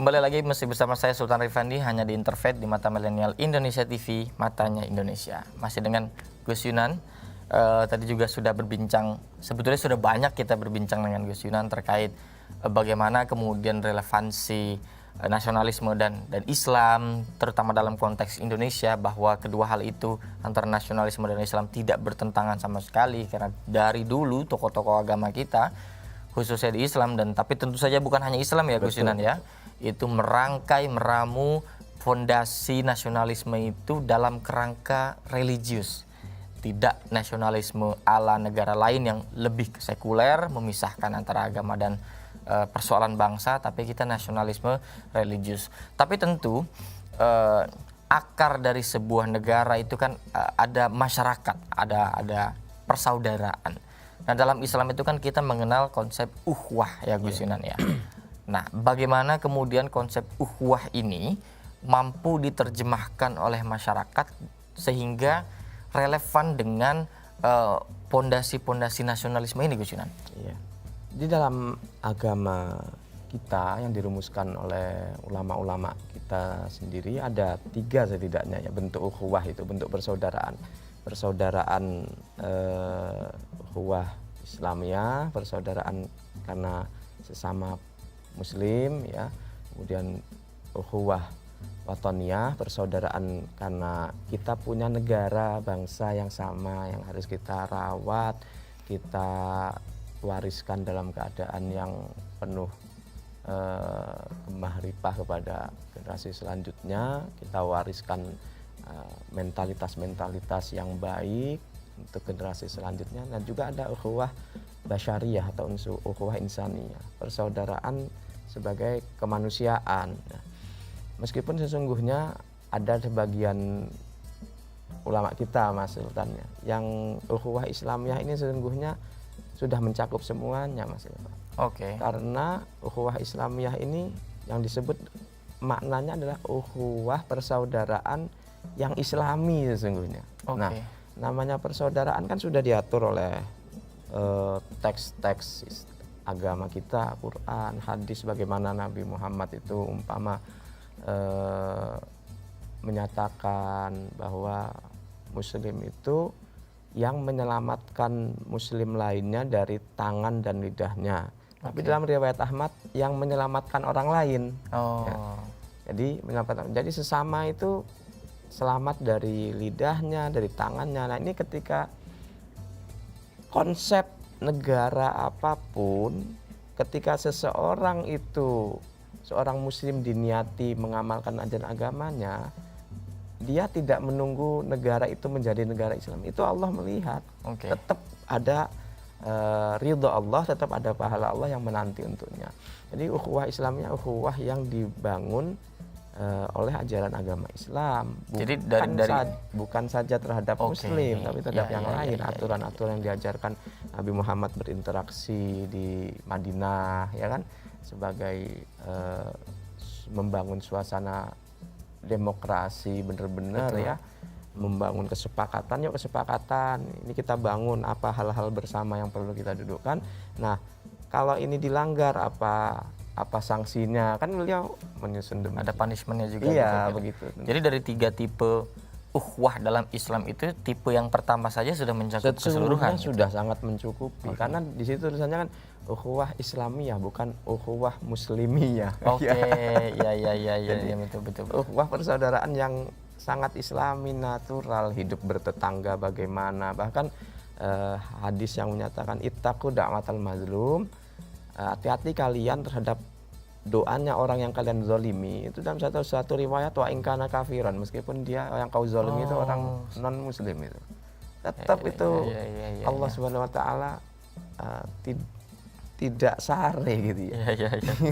Kembali lagi masih bersama saya Sultan Rifandi hanya di Interfaith di Mata Milenial Indonesia TV, matanya Indonesia. Masih dengan Gus Yunan. Tadi juga sudah berbincang, sebetulnya sudah banyak kita berbincang dengan Gus Yunan terkait bagaimana kemudian relevansi nasionalisme dan Islam, terutama dalam konteks Indonesia, bahwa kedua hal itu antara nasionalisme dan Islam tidak bertentangan sama sekali, karena dari dulu tokoh-tokoh agama kita khususnya di Islam, dan tapi tentu saja bukan hanya Islam ya Gus Yunan ya, itu merangkai, meramu fondasi nasionalisme itu dalam kerangka religius, tidak nasionalisme ala negara lain yang lebih sekuler, memisahkan antara agama dan persoalan bangsa, tapi kita nasionalisme religius. Tapi tentu akar dari sebuah negara itu kan ada masyarakat, ada persaudaraan. Nah, dalam Islam itu kan kita mengenal konsep ukhuwah ya Gus Yunan ya. Nah, bagaimana kemudian konsep ukhuwah ini mampu diterjemahkan oleh masyarakat sehingga relevan dengan pondasi-pondasi nasionalisme ini Gus Yunan? Iya. Di dalam agama kita yang dirumuskan oleh ulama-ulama kita sendiri ada 3 setidaknya ya bentuk ukhuwah itu, bentuk persaudaraan. Persaudaraan ukhuwah Islamiyah, persaudaraan karena sesama muslim ya, kemudian ukhuwah watoniyah, persaudaraan karena kita punya negara bangsa yang sama yang harus kita rawat, kita wariskan dalam keadaan yang penuh kemahrifah kepada generasi selanjutnya, kita wariskan mentalitas-mentalitas yang baik untuk generasi selanjutnya. Dan juga ada ukhuwah basyariyah atau ukhuwah insaniyah, persaudaraan sebagai kemanusiaan. Meskipun sesungguhnya ada sebagian ulama kita Mas Sultan yang ukhuwah Islamiyah ini sesungguhnya sudah mencakup semuanya Mas Sultan. Oke. Karena ukhuwah Islamiyah ini yang disebut maknanya adalah ukhuwah persaudaraan yang Islami sesungguhnya. Oke. Nah, namanya persaudaraan kan sudah diatur oleh teks-teks agama kita, Quran, hadis, bagaimana Nabi Muhammad itu umpama menyatakan bahwa muslim itu yang menyelamatkan muslim lainnya dari tangan dan lidahnya. Tapi dalam riwayat Ahmad yang menyelamatkan orang lain. Ya. Jadi sesama itu selamat dari lidahnya, dari tangannya. Nah, ini ketika konsep negara apapun, ketika seseorang itu, seorang muslim diniati mengamalkan ajaran agamanya, dia tidak menunggu negara itu menjadi negara Islam. Itu Allah melihat. Tetap ada ridho Allah, tetap ada pahala Allah yang menanti untuknya. Jadi ukhuwah Islamnya ukhuwah yang dibangun oleh ajaran agama Islam, bukan saja terhadap muslim, tapi terhadap yang lain. Aturan-aturan yang diajarkan Nabi Muhammad berinteraksi di Madinah, ya kan, sebagai membangun suasana demokrasi benar-benar ya, membangun kesepakatan. Yuk kesepakatan, ini kita bangun apa hal-hal bersama yang perlu kita dudukkan. Nah, kalau ini dilanggar apa sanksinya, kan beliau menyusun demikian. Ada punishmentnya juga. Iya, begitu. Jadi dari 3 tipe ukhuwah dalam Islam itu, tipe yang pertama saja sudah mencakup keseluruhan. Sudah sangat mencukupi. Karena di situ tulisannya kan ukhuwah Islamiyah, bukan ukhuwah muslimiyah. Iya, betul. Ukhuwah persaudaraan yang sangat Islami, natural, hidup bertetangga bagaimana. Bahkan hadis yang menyatakan ittaqu da'watal mazlum, hati-hati kalian terhadap doanya orang yang kalian zolimi. Itu dalam satu riwayat wa in kana kafiran, meskipun dia yang kau zolimi itu orang non muslim itu, tetap itu Allah Subhanahu wa taala tidak sare gitu ya.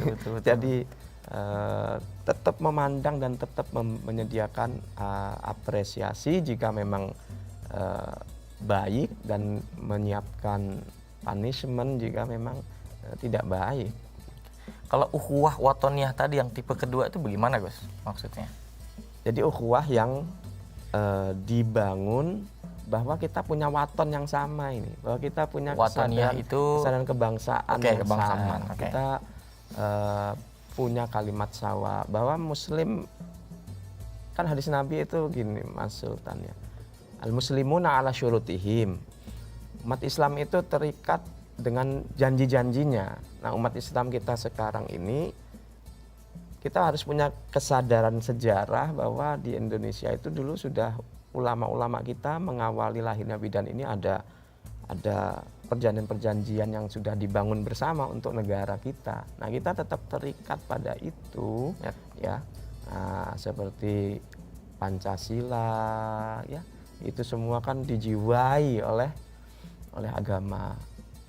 Betul. Jadi tetap memandang dan tetap menyediakan apresiasi jika memang baik, dan menyiapkan punishment jika memang tidak baik. Kalau ukhuwah watoniyah tadi yang tipe kedua itu bagaimana Gus maksudnya? Jadi ukhuwah yang dibangun bahwa kita punya waton yang sama ini, bahwa kita punya kesadaran kebangsaan yang sama. Kita punya kalimat sawa, bahwa Muslim, kan hadis Nabi itu gini Mas Sultan ya, al muslimuna ala syurutihim, umat Islam itu terikat dengan janji-janjinya. Nah, umat Islam kita sekarang ini, kita harus punya kesadaran sejarah bahwa di Indonesia itu dulu sudah ulama-ulama kita mengawali lahirnya bidan ini ada perjanjian-perjanjian yang sudah dibangun bersama untuk negara kita. Nah, kita tetap terikat pada itu, ya. Nah, seperti Pancasila, ya, itu semua kan dijiwai oleh agama,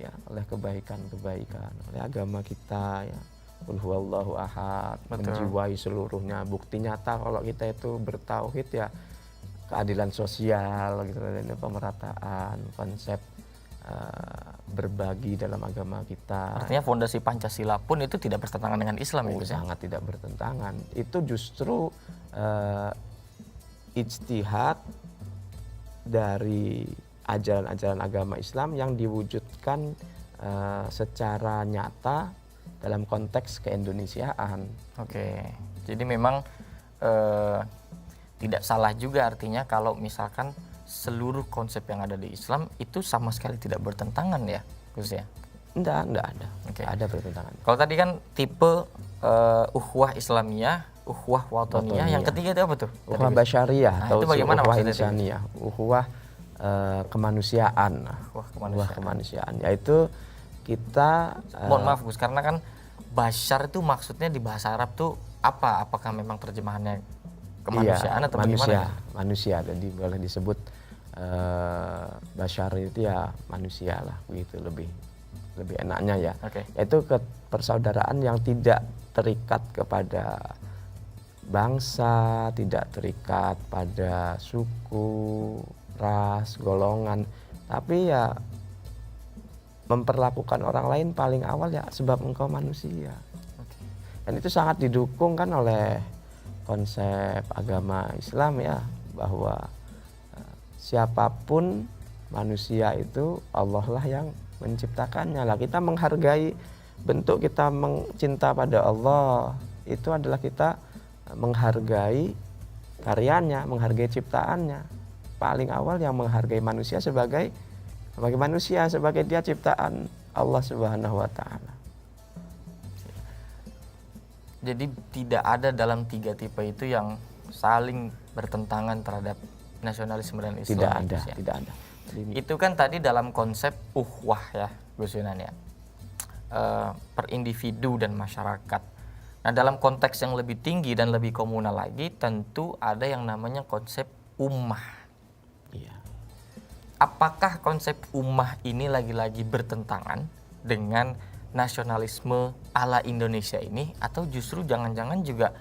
ya, oleh kebaikan-kebaikan, oleh agama kita, ya. Qul huwallahu ahad, menjiwai seluruhnya. Bukti nyata kalau kita itu bertauhid, ya, keadilan sosial, gitu, dan pemerataan, konsep berbagi dalam agama kita. Artinya fondasi Pancasila pun itu tidak bertentangan dengan Islam, ya, Gus? Sangat tidak bertentangan. Itu justru ijtihad dari ajaran-ajaran agama Islam yang diwujudkan secara nyata dalam konteks keindonesiaan. Oke, jadi memang tidak salah juga artinya kalau misalkan seluruh konsep yang ada di Islam itu sama sekali tidak bertentangan, ya, Gus, ya? Enggak ada. Oke. Ada bertentangan. Kalau tadi kan tipe ukhuwah Islamiyah, ukhuwah watoniyah, yang ketiga itu apa tuh? Ukhuwah basyariyah, atau itu bagaimana ukhuwah maksudnya? insaniyah, ukhuwah kemanusiaan. Ukhuwah kemanusiaan, yaitu kita mohon maaf, Gus, karena kan basyar itu maksudnya di bahasa Arab tuh apa? Apakah memang terjemahannya kemanusiaan, atau bagaimana? Manusia. Jadi boleh disebut basyar itu ya manusia lah, begitu lebih enaknya, ya. Oke. Yaitu persaudaraan yang tidak terikat kepada bangsa, tidak terikat pada suku, ras, golongan, tapi ya memperlakukan orang lain paling awal ya sebab engkau manusia. Dan itu sangat didukung kan oleh konsep agama Islam, ya, bahwa siapapun manusia itu Allah lah yang menciptakannya. Lah, kita menghargai, bentuk kita mencinta pada Allah itu adalah kita menghargai karyanya, menghargai ciptaannya. Paling awal yang menghargai manusia sebagai manusia, sebagai dia ciptaan Allah Subhanahu wa taala. Jadi tidak ada dalam tiga tipe itu yang saling bertentangan terhadap nasionalisme dan Islam. Tidak ada. Itu kan tadi dalam konsep ukhuwah, ya, Gus Yunan, ya, per individu dan masyarakat. Nah, dalam konteks yang lebih tinggi dan lebih komunal lagi, tentu ada yang namanya konsep ummah. Iya. Apakah konsep ummah ini lagi-lagi bertentangan dengan nasionalisme ala Indonesia ini, atau justru jangan-jangan juga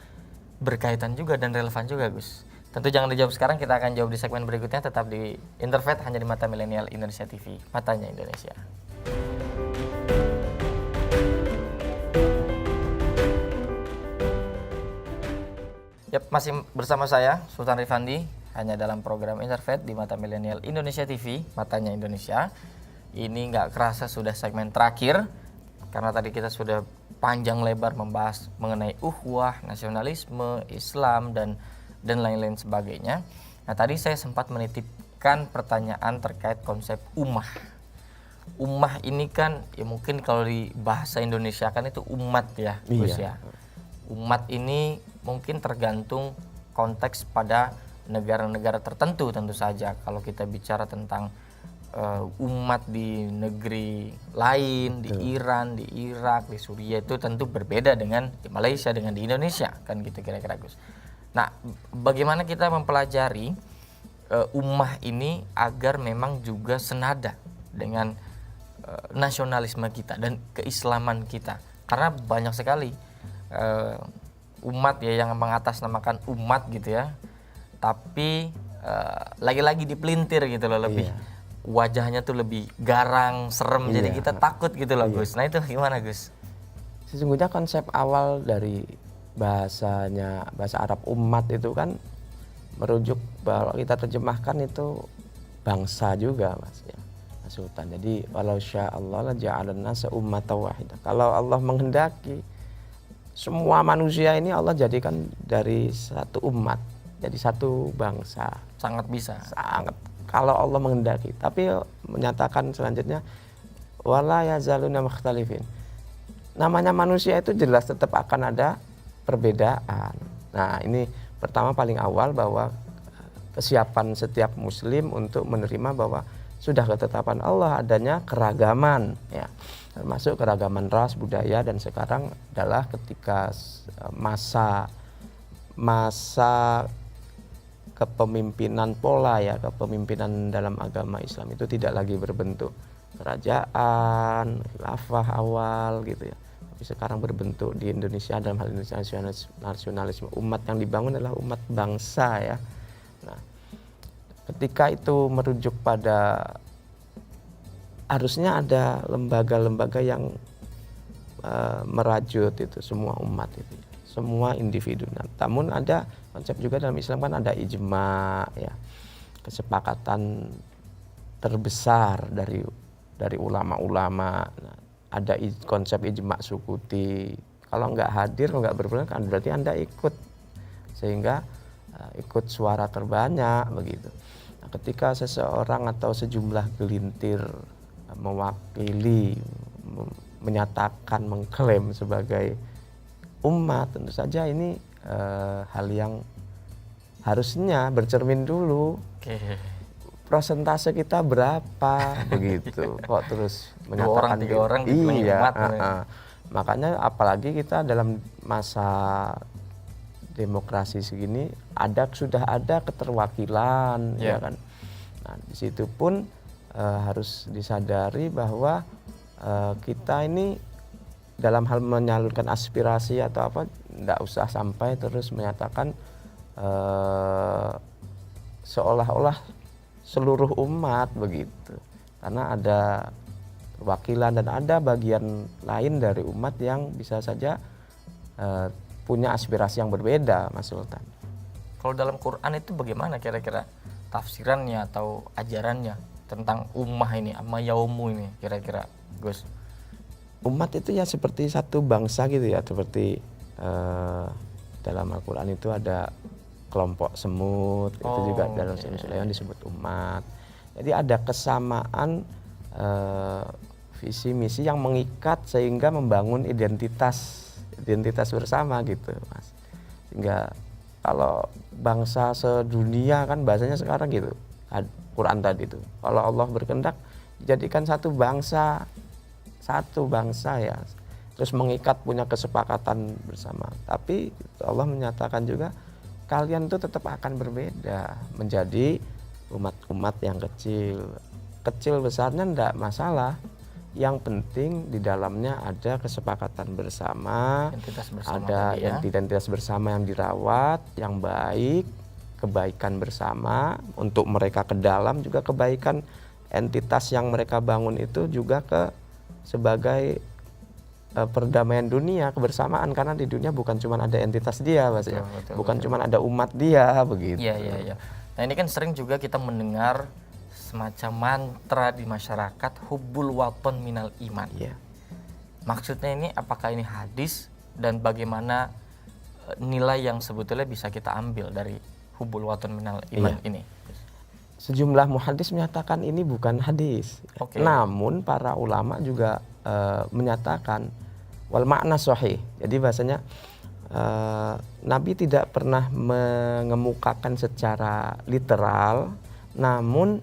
berkaitan juga dan relevan juga, Gus? Tentu jangan dijawab sekarang, kita akan jawab di segmen berikutnya. Tetap di Interfaith hanya di Mata Milenial Indonesia TV, matanya Indonesia. Yap, masih bersama saya Sultan Rifandi hanya dalam program Interfaith di Mata Milenial Indonesia TV, matanya Indonesia. Ini nggak kerasa sudah segmen terakhir, karena tadi kita sudah panjang lebar membahas mengenai ukhuwah, nasionalisme, Islam, dan lain-lain sebagainya. Nah, tadi saya sempat menitipkan pertanyaan terkait konsep ummah. Ummah ini kan, ya, mungkin kalau di bahasa Indonesia kan itu umat, ya, Gus, ya. Umat ini mungkin tergantung konteks pada negara-negara tertentu tentu saja. Kalau kita bicara tentang umat di negeri lain, di Iran, di Irak, di Suriah, itu tentu berbeda dengan di Malaysia, dengan di Indonesia, kan gitu kira-kira, Gus. Nah, bagaimana kita mempelajari ummah ini agar memang juga senada dengan nasionalisme kita dan keislaman kita? Karena banyak sekali umat, ya, yang mengatasnamakan umat gitu, ya, tapi lagi-lagi dipelintir gitu loh, lebih wajahnya tuh lebih garang, serem, jadi kita takut gitu loh, Gus. Nah, itu gimana, Gus? Sesungguhnya konsep awal dari bahasa Arab umat itu kan merujuk, bahwa kita terjemahkan itu bangsa juga, Mas, ya, Mas Sultan. Jadi walau sya Allah la ja'alan nasa ummatan wahidah. Kalau Allah menghendaki, semua manusia ini Allah jadikan dari satu umat, jadi satu bangsa. Sangat bisa. Sangat, kalau Allah menghendaki. Tapi menyatakan selanjutnya wala yazaluna mukhtalifin. Namanya manusia itu jelas tetap akan ada perbedaan. Nah, ini pertama paling awal bahwa kesiapan setiap muslim untuk menerima bahwa sudah ketetapan Allah adanya keragaman, ya, termasuk keragaman ras, budaya, dan sekarang adalah ketika masa kepemimpinan pola, ya, kepemimpinan dalam agama Islam itu tidak lagi berbentuk kerajaan, khilafah awal gitu ya. Tapi sekarang berbentuk di Indonesia dalam hal Indonesia nasionalisme. Umat yang dibangun adalah umat bangsa, ya. Nah, ketika itu merujuk pada harusnya ada lembaga-lembaga yang merajut itu semua umat itu, semua individu. Nah, namun ada konsep juga dalam Islam kan ada ijma, ya, kesepakatan terbesar dari ulama-ulama. Nah, ada konsep ijma sukuti. Kalau nggak hadir, kalau nggak berperan, kan berarti Anda ikut, sehingga ikut suara terbanyak begitu. Nah, ketika seseorang atau sejumlah gelintir mewakili, menyatakan, mengklaim sebagai umat, tentu saja ini hal yang harusnya bercermin dulu. Persentase kita berapa begitu, kok terus menyatakan 2 orang 3 orang dibilang umat. Makanya apalagi kita dalam masa demokrasi segini sudah ada keterwakilan, ya kan. Nah, di situ pun harus disadari bahwa kita ini dalam hal menyalurkan aspirasi atau apa, tidak usah sampai terus menyatakan seolah-olah seluruh umat begitu, karena ada perwakilan dan ada bagian lain dari umat yang bisa saja punya aspirasi yang berbeda, Mas Sultan. Kalau dalam Quran itu bagaimana kira-kira tafsirannya atau ajarannya tentang ummah ini, amma yaumu ini kira-kira, Gus? Umat itu ya seperti satu bangsa gitu ya, seperti dalam Al-Quran itu ada kelompok semut, itu juga dalam Sulaiman disebut umat. Jadi ada kesamaan visi misi yang mengikat sehingga membangun identitas bersama gitu, Mas. Sehingga kalau bangsa sedunia kan bahasanya sekarang gitu, Quran tadi itu. Kalau Allah berkehendak dijadikan satu bangsa ya. Terus mengikat, punya kesepakatan bersama. Tapi Allah menyatakan juga kalian itu tetap akan berbeda menjadi umat-umat yang kecil. Kecil besarnya enggak masalah. Yang penting di dalamnya ada kesepakatan bersama, ada identitas bersama yang dirawat, yang baik, kebaikan bersama untuk mereka ke dalam, juga kebaikan entitas yang mereka bangun itu juga sebagai perdamaian dunia, kebersamaan, karena di dunia bukan cuma ada entitas dia, Mas, ya. Bukan cuma ada umat dia begitu. Iya. Nah, ini kan sering juga kita mendengar semacam mantra di masyarakat, hubbul waton minal iman. Iya. Maksudnya ini apakah ini hadis dan bagaimana nilai yang sebetulnya bisa kita ambil dari hubbul waton minal iman ini? Sejumlah muhadis menyatakan ini bukan hadis. Namun para ulama juga menyatakan wal makna sahih. Jadi bahasanya Nabi tidak pernah mengemukakan secara literal, namun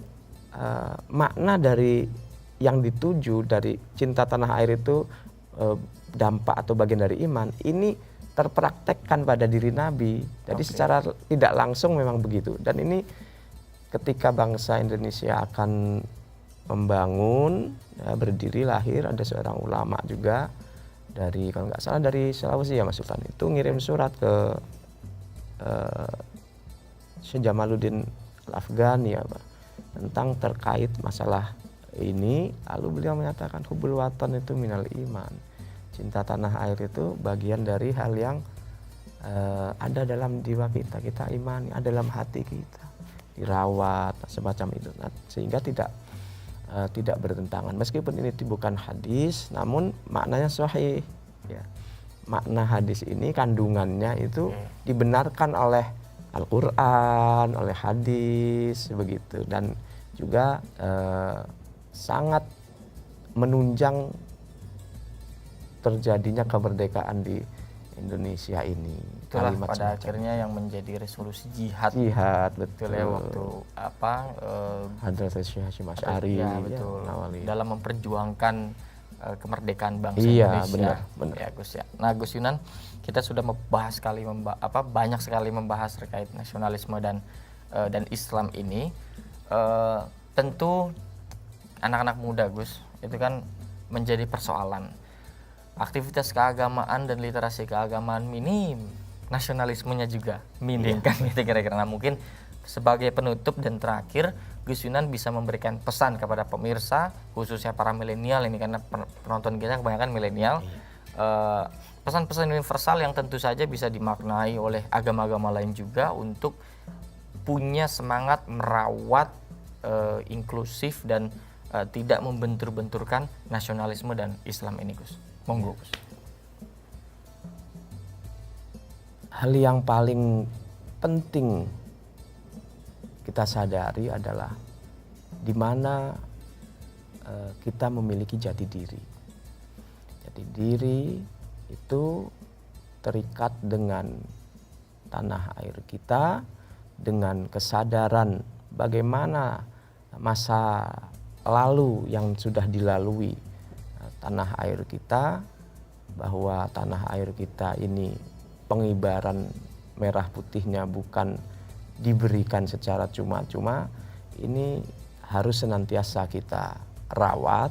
makna dari yang dituju dari cinta tanah air itu dampak atau bagian dari iman, ini terpraktekkan pada diri Nabi. Jadi secara tidak langsung memang begitu. Dan ini ketika bangsa Indonesia akan membangun, ya, berdiri, lahir, ada seorang ulama juga dari, kalau nggak salah dari Sulawesi ya, Mas Sultan, itu ngirim surat ke Syekh Jamaluddin Al-Afghani, ya, Pak, tentang terkait masalah ini. Lalu beliau menyatakan hubbul waton itu minal iman, cinta tanah air itu bagian dari hal yang ada dalam jiwa kita imani, ada dalam hati kita, dirawat semacam itu. Nah, sehingga tidak bertentangan, meskipun ini bukan hadis, namun maknanya sahih, ya. makna hadis ini, kandungannya itu dibenarkan oleh Al-Quran, oleh hadis, begitu. Dan juga sangat menunjang terjadinya kemerdekaan di Indonesia ini. Itulah Kalimat pada semacam akhirnya yang menjadi resolusi jihad. jihad, Betul betul. ya, waktu apa Hadrat Syekh Hasyim Asy'ari ya, betul. Nawali. Dalam memperjuangkan kemerdekaan bangsa Iya, Indonesia. benar. Ya Gus ya. Nah Gus Yunan, kita sudah membahas banyak sekali membahas terkait nasionalisme dan Islam ini. Tentu anak-anak muda Gus itu kan menjadi persoalan. Aktivitas keagamaan dan literasi keagamaan minim, nasionalismenya juga minim kan gitu kira-kira. Nah mungkin sebagai penutup dan terakhir, Gus Yunan bisa memberikan pesan kepada pemirsa, khususnya para milenial ini, karena penonton kita kebanyakan milenial. Pesan-pesan universal yang tentu saja bisa dimaknai oleh agama-agama lain juga untuk punya semangat merawat inklusif dan tidak membentur-benturkan nasionalisme dan Islam ini, Gus. Monggo, Gus. Hal yang paling penting kita sadari adalah di mana kita memiliki jati diri. Jati diri itu terikat dengan tanah air kita, dengan kesadaran bagaimana masa lalu yang sudah dilalui tanah air kita, bahwa tanah air kita ini pengibaran merah putihnya bukan diberikan secara cuma-cuma. Ini harus senantiasa kita rawat,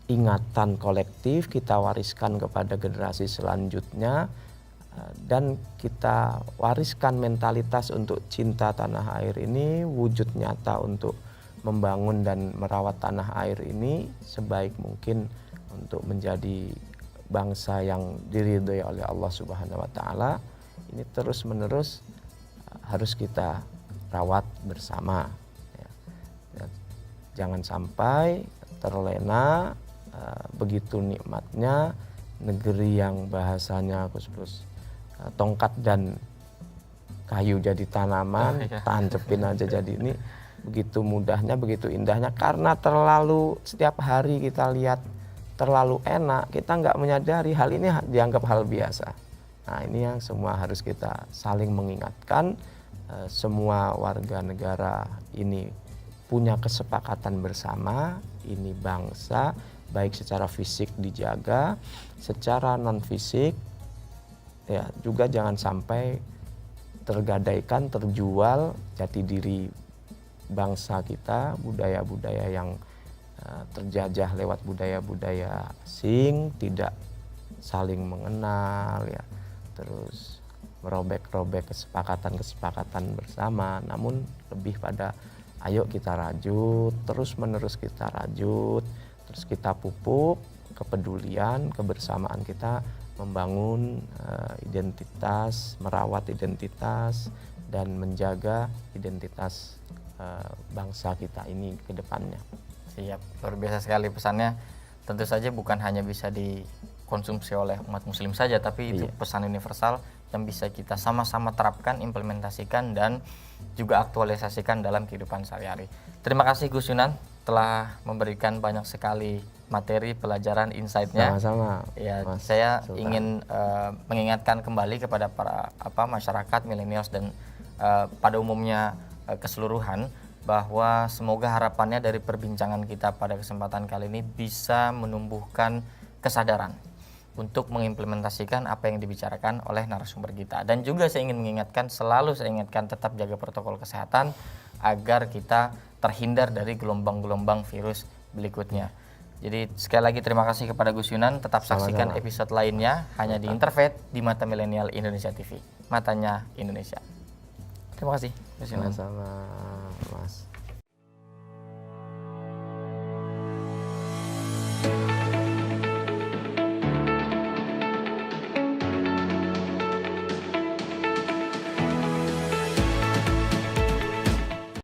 ingatan kolektif kita wariskan kepada generasi selanjutnya, dan kita wariskan mentalitas untuk cinta tanah air ini wujud nyata untuk membangun dan merawat tanah air ini sebaik mungkin untuk menjadi bangsa yang diridhoi oleh Allah Subhanahu wa taala. Ini terus-menerus harus kita rawat bersama ya. Jangan sampai terlena begitu nikmatnya negeri yang bahasanya Gus tongkat dan kayu jadi tanaman, tancepin aja jadi ini. Begitu mudahnya, begitu indahnya, karena terlalu setiap hari kita lihat terlalu enak, kita nggak menyadari hal ini dianggap hal biasa. Nah ini yang semua harus kita saling mengingatkan. Semua warga negara ini punya kesepakatan bersama, ini bangsa, baik secara fisik dijaga, secara non fisik ya juga jangan sampai tergadaikan, terjual jati diri bangsa kita, budaya-budaya yang terjajah lewat budaya-budaya asing, tidak saling mengenal ya, terus merobek-robek kesepakatan-kesepakatan bersama, namun lebih pada ayo kita rajut, terus-menerus kita rajut, terus kita pupuk kepedulian, kebersamaan kita membangun identitas, merawat identitas dan menjaga identitas bangsa kita ini ke depannya. Siap, luar biasa sekali pesannya. Tentu saja bukan hanya bisa dikonsumsi oleh umat muslim saja, tapi itu pesan universal yang bisa kita sama-sama terapkan, implementasikan dan juga aktualisasikan dalam kehidupan sehari-hari. Terima kasih Gus Yunan telah memberikan banyak sekali materi, pelajaran, insight-nya. Sama-sama. Ya, Mas saya Sultan. ingin mengingatkan kembali kepada para masyarakat milenials dan pada umumnya keseluruhan, bahwa semoga harapannya dari perbincangan kita pada kesempatan kali ini bisa menumbuhkan kesadaran untuk mengimplementasikan apa yang dibicarakan oleh narasumber kita. Dan juga saya ingin mengingatkan, selalu saya ingatkan, tetap jaga protokol kesehatan agar kita terhindar dari gelombang-gelombang virus berikutnya. Jadi sekali lagi terima kasih kepada Gus Yunan. Tetap saksikan episode lainnya hanya di Interfaith di Mata Milenial Indonesia TV. Matanya Indonesia. Terima kasih Gus Yunan. Sama-sama Mas.